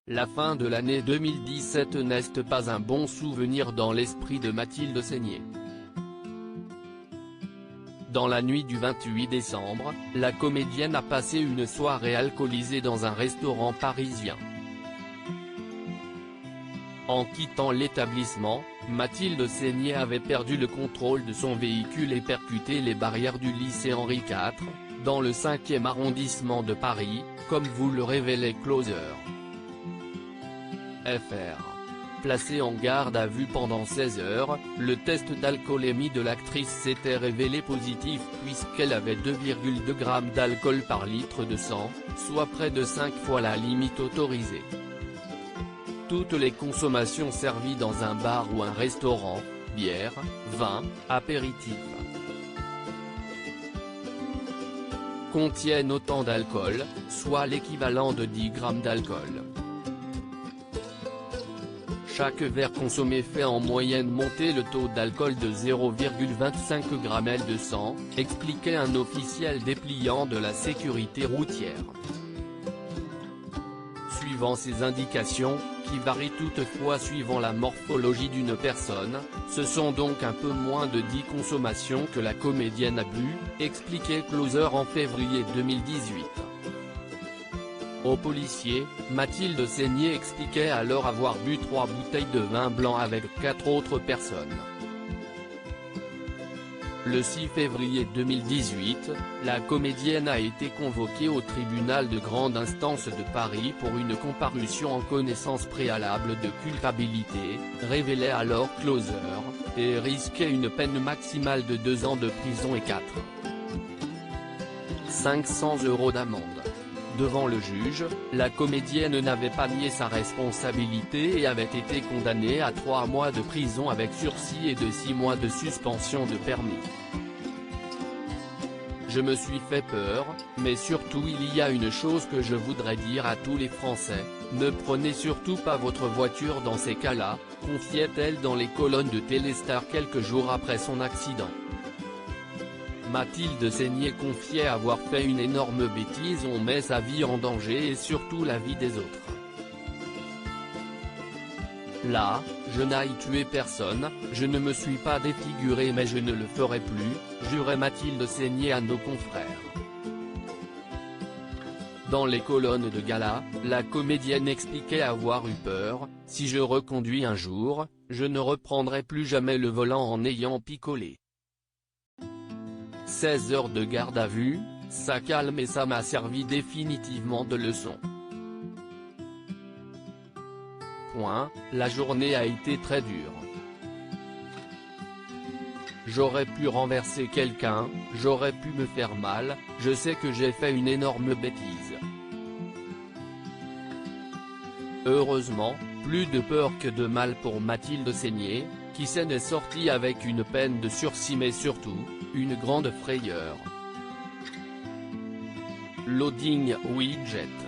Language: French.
La fin de l'année 2017 n'est pas un bon souvenir dans l'esprit de Mathilde Seigner. Dans la nuit du 28 décembre, la comédienne a passé une soirée alcoolisée dans un restaurant parisien. En quittant l'établissement, Mathilde Seigner avait perdu le contrôle de son véhicule et percuté les barrières du lycée Henri IV, dans le 5e arrondissement de Paris, comme vous le révélait Closer. Fr. Placée en garde à vue pendant 16 heures, le test d'alcoolémie de l'actrice s'était révélé positif puisqu'elle avait 2,2 g d'alcool par litre de sang, soit près de 5 fois la limite autorisée. Toutes les consommations servies dans un bar ou un restaurant, bière, vin, apéritifs, contiennent autant d'alcool, soit l'équivalent de 10 g d'alcool. Chaque verre consommé fait en moyenne monter le taux d'alcool de 0,25 g de sang, expliquait un officiel dépliant de la sécurité routière. Suivant ces indications, qui varient toutefois suivant la morphologie d'une personne, ce sont donc un peu moins de 10 consommations que la comédienne a bu, expliquait Closer en février 2018. Aux policiers, Mathilde Seigner expliquait alors avoir bu 3 bouteilles de vin blanc avec 4 autres personnes. Le 6 février 2018, la comédienne a été convoquée au tribunal de grande instance de Paris pour une comparution en connaissance préalable de culpabilité, révélait alors Closer, et risquait une peine maximale de 2 ans de prison et 500 € d'amende. Devant le juge, la comédienne n'avait pas nié sa responsabilité et avait été condamnée à 3 mois de prison avec sursis et de 6 mois de suspension de permis. Je me suis fait peur, mais surtout il y a une chose que je voudrais dire à tous les Français, ne prenez surtout pas votre voiture dans ces cas-là, confiait-elle dans les colonnes de Téléstar quelques jours après son accident. Mathilde Seigner confiait avoir fait une énorme bêtise, on met sa vie en danger et surtout la vie des autres. Là, je n'ai tué personne, je ne me suis pas défiguré mais je ne le ferai plus, jurait Mathilde Seigner à nos confrères. Dans les colonnes de gala, la comédienne expliquait avoir eu peur, si je reconduis un jour, je ne reprendrai plus jamais le volant en ayant picolé. 16 heures de garde à vue, ça calme et ça m'a servi définitivement de leçon. La journée a été très dure. J'aurais pu renverser quelqu'un, j'aurais pu me faire mal, je sais que j'ai fait une énorme bêtise. Heureusement, plus de peur que de mal pour Mathilde Seigner, qui s'en est sortie avec une peine de sursis mais surtout, une grande frayeur. Loading Widget.